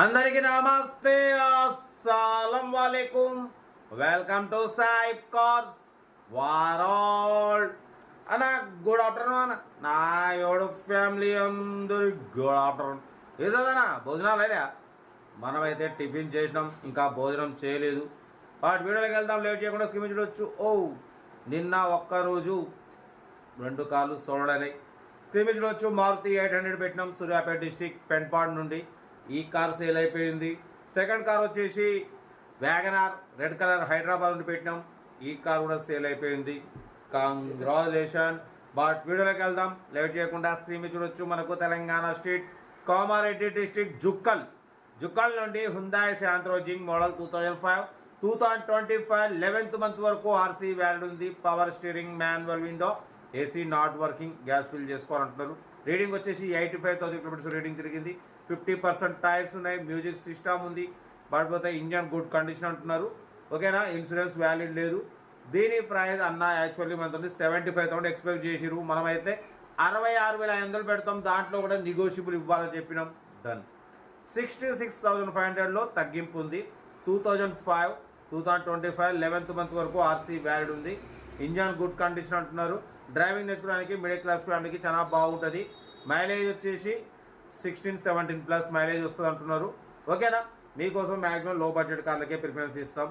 అందరికీ నమస్తే, అస్సలం వాలేకుం. వెల్కమ్ టు సాయిబ్ కార్స్ వరల్డ్ అన్న. గుడ్ ఆఫ్టర్నూన్ అన్న. నా యోడు ఫ్యామిలీ అందరి గుడ్ ఆఫ్టర్నూన్. ఏదన్నా భోజనాలు అయినా? మనమైతే టిఫిన్ చేసినాం, ఇంకా భోజనం చేయలేదు. వాటి వీడియోలోకి వెళ్దాం, లేట్ చేయకుండా స్క్రీన్ చూడొచ్చు. నిన్న ఒక్కరోజు 2 కార్లు సోల్డ్ అయినాయి. స్క్రీన్ చూడొచ్చు. మారుతి 800 పెట్టినాం, సూర్యాపేట డిస్టిక్ పెన్పాడ్ నుండి. ఈ కార్ సేల్ అయిపోయింది. సెకండ్ కార్ వచ్చేసి వ్యాగనార్ రెడ్ కలర్ హైదరాబాద్ నుండి పెట్టినాం. ఈ కార్ కూడా సేల్ అయిపోయింది. కంగ్రాచులేషన్. బట్ వీడియోలోకి వెళ్దాం, లేట్ చేయకుండా స్క్రీన్ మీద చూడొచ్చు. మనకు తెలంగాణ స్టేట్ కామారెడ్డి డిస్టిక్ జుక్కల్ నుండి Hyundai Santro Xing model 2025 11th month వరకు ఆర్సీ వ్యాలిడ్ ఉంది. Power steering, manual window, AC not working, gas fill చేసుకోవాలంటున్నారు. రీడింగ్ వచ్చేసి 85,000 కిలోమీటర్స్ రీడింగ్ తిరిగింది. 50% టైర్స్ ఉన్నాయి. మ్యూజిక్ సిస్టమ్ ఉంది. పడిపోతే ఇంజన్ గుడ్ కండిషన్ అంటున్నారు. ఓకేనా. ఇన్సూరెన్స్ వ్యాలిడ్ లేదు. దీని ప్రైస్ అన్న యాక్చువల్లీ మనతో 75,000 ఎక్స్పెక్ట్ చేసిరు. మనమైతే 66,500 పెడతాం. దాంట్లో కూడా నెగోషియబుల్ ఇవ్వాలని చెప్పినాం. డన్. 66,500లో తగ్గింపు ఉంది. 2025 11th మంత్ వరకు ఆర్సీ వ్యాలిడ్ ఉంది. ఇంజన్ గుడ్ కండిషన్ అంటున్నారు. డ్రైవింగ్ నేర్చుకోవడానికి మిడిల్ క్లాస్ ఫ్యామిలీకి చాలా బాగుంటుంది. మైలేజ్ వచ్చేసి 16-17 ప్లస్ మైలేజ్ వస్తుంది అంటున్నారు. ఓకేనా. మీకోసం మ్యాక్సిమం లో బడ్జెట్ కార్లకే ప్రిఫరెన్స్ ఇస్తాం.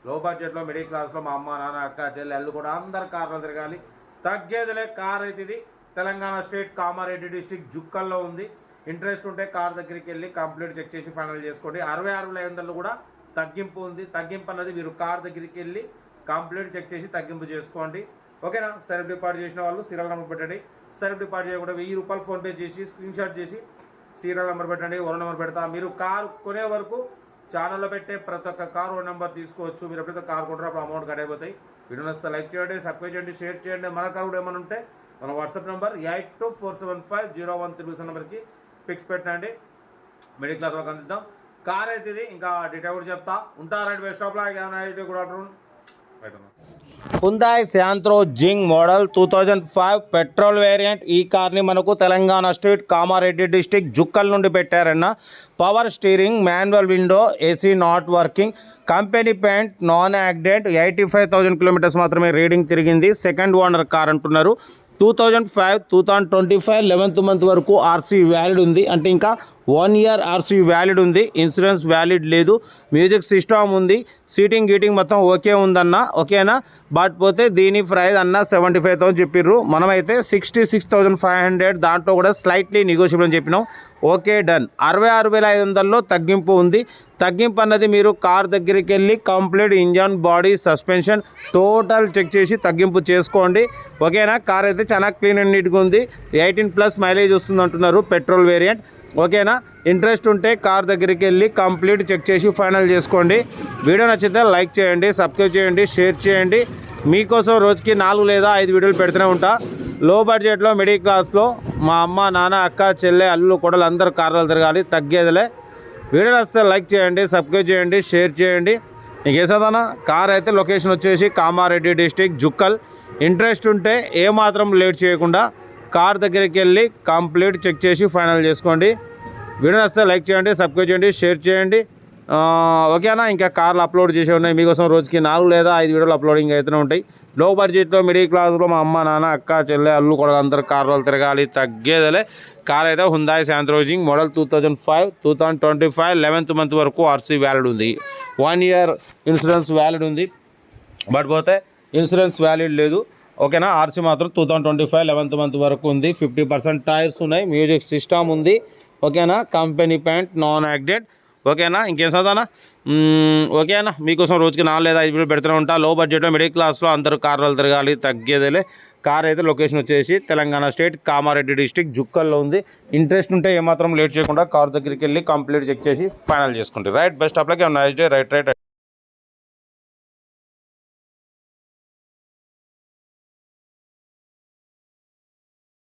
లో బడ్జెట్లో మిడిల్ క్లాస్లో మా అమ్మ నాన్న అక్క చెల్లెళ్ళు కూడా అందరు కార్లు తిరగాలి. తగ్గేదిలే. కార్ అయితే ఇది తెలంగాణ స్టేట్ కామారెడ్డి డిస్టిక్ జుక్కల్లో ఉంది. ఇంట్రెస్ట్ ఉంటే కార్ దగ్గరికి వెళ్ళి కంప్లీట్ చెక్ చేసి ఫైనల్ చేసుకోండి. 66,500 కూడా తగ్గింపు ఉంది. తగ్గింపు అన్నది మీరు కార్ దగ్గరికి వెళ్ళి కంప్లీట్ చెక్ చేసి తగ్గింపు చేసుకోండి. ఓకేనా. సెల్ఫ్ డిపాజిట్ చేసిన వాళ్ళు సీరియల్ నెంబర్ పెట్టండి. సెల్ఫ్ డిపాజిట్ చేయకుండా 1000 రూపాయలు ఫోన్పే చేసి స్క్రీన్ షాట్ చేసి సీరియల్ నెంబర్ పెట్టండి. ఓన్ నెంబర్ పెడతా. మీరు కార్ కొనే వరకు ఛానల్లో పెట్టే ప్రతి ఒక్క కార్ ఓన్ నెంబర్ తీసుకోవచ్చు. మీరు ఎప్పుడైతే కార్ కొంటారో అప్పుడు అమౌంట్ కట్ అయిపోతాయి. వీడియో నచ్చితే లైక్ చేయండి, సబ్స్క్రైబ్ చేయండి, షేర్ చేయండి. మన కార్ కూడా ఏమైనా ఉంటే మన వాట్సాప్ నెంబర్ 82475013 నెంబర్కి పిక్స్ పెట్టండి. మిడిల్ క్లాస్ వాళ్ళకి అందిద్దాం. కార్ అయితే ఇది. ఇంకా డీటెయిల్ కూడా చెప్తా. ఉంటారండి best of luck. Good afternoon. Hyundai Santro Xing model 2005 petrol variant. ఈ కార్ని మనకు తెలంగాణ స్టేట్ కామారెడ్డి డిస్టిక్ జుక్కల్ నుండి పెట్టారన్న. Power steering, manual window, AC not working, company paint, non accident, 85,000 kilometres మాత్రమే రీడింగ్ తిరిగింది. సెకండ్ ఓనర్ కార్ అంటున్నారు. 2025 11th మంత్ వరకు RC valid ఉంది. అంటే ఇంకా 1 year ఆర్సీ వ్యాలిడ్ ఉంది. ఇన్సూరెన్స్ వ్యాలిడ్ లేదు. మ్యూజిక్ సిస్టమ్ ఉంది. సీటింగ్ గీటింగ్ మొత్తం ఓకే ఉందన్న. ఓకేనా. బట్ పోతే దీని ప్రైస్ అన్న 75,000 చెప్పిర్రు. మనమైతే 66,500, దాంట్లో కూడా స్లైట్లీ నెగోషియబుల్ అని చెప్పినాం. Okay done. 66,500లో తగ్గింపు ఉంది. తగ్గింపు అన్నది మీరు కార్ దగ్గరికి వెళ్ళి complete engine, body, suspension total check చేసి తగ్గింపు చేసుకోండి. ఓకేనా. కార్ అయితే చాలా క్లీన్ అండ్ నీట్గా ఉంది. 18+ మైలేజ్ వస్తుంది అంటున్నారు. Petrol variant. ఓకేనా. ఇంట్రెస్ట్ ఉంటే కార్ దగ్గరికి వెళ్ళి కంప్లీట్ చెక్ చేసి ఫైనల్ చేసుకోండి. వీడియో నచ్చితే లైక్ చేయండి, సబ్స్క్రైబ్ చేయండి, షేర్ చేయండి. మీకోసం రోజుకి 4 లేదా 5 వీడియోలు పెడుతూనే ఉంటా. లో బడ్జెట్లో మిడిల్ క్లాస్లో మా అమ్మ నాన్న అక్క చెల్లె అల్లు కొడలు అందరు కార్లు తిరగాలి. తగ్గేదిలే. వీడియో నచ్చితే లైక్ చేయండి, సబ్స్క్రైబ్ చేయండి, షేర్ చేయండి. నీకేసదన్నా కార్ అయితే లొకేషన్ వచ్చేసి కామారెడ్డి డిస్టిక్ జుక్కల్. ఇంట్రెస్ట్ ఉంటే ఏమాత్రం లేట్ చేయకుండా కార్ దగ్గరికి వెళ్ళి కంప్లీట్ చెక్ చేసి ఫైనల్ చేసుకోండి. వీడియో నచ్చితే లైక్ చేయండి, సబ్స్క్రైబ్ చేయండి, షేర్ చేయండి. ఓకేనా. ఇంకా కార్లు అప్లోడ్ చేసే ఉన్నాయి. మీకోసం రోజుకి 4 లేదా 5 వీడియోలు అప్లోడింగ్ అవుతూనే ఉంటాయి. లో బడ్జెట్లో మిడిల్ క్లాస్లో మా అమ్మ నాన్న అక్క చెల్లె అల్లు కూడా అందరు కార్లు తిరగాలి. తగ్గేదలే. కార్ అయితే Hyundai Santro Xing model 2025 11th month వరకు ఆర్సీ వ్యాలిడ్ ఉంది. 1 year ఇన్సూరెన్స్ వ్యాలిడ్ ఉంది. బట్ పోతే ఇన్సూరెన్స్ వ్యాలిడ్ లేదు. ఓకేనా. ఆర్సీ మాత్రం 2025 11th మంత్ వరకు ఉంది. 50% టైర్స్ ఉన్నాయి. మ్యూజిక్ సిస్టమ్ ఉంది. ఓకేనా. Company paint, non accident. ఓకేనా. ఇంకేం చదవనా. ఓకేనా. మీకోసం రోజుకి 4 లేదా 5 వీడియోలు పెడుతూనే ఉంటా. లో బడ్జెట్లో మిడిల్ క్లాస్లో అందరూ కార్లు తిరగాలి. తగ్గేదేలే. కార్ అయితే లొకేషన్ వచ్చేసి తెలంగాణ స్టేట్ కామారెడ్డి డిస్టిక్ జుక్కల్లో ఉంది. ఇంట్రెస్ట్ ఉంటే ఏమాత్రం లేట్ చేయకుండా కార్ దగ్గరికి వెళ్ళి కంప్లీట్ చెక్ చేసి ఫైనల్ చేసుకుంటారు. Right. Best of luck. Nice day. Right.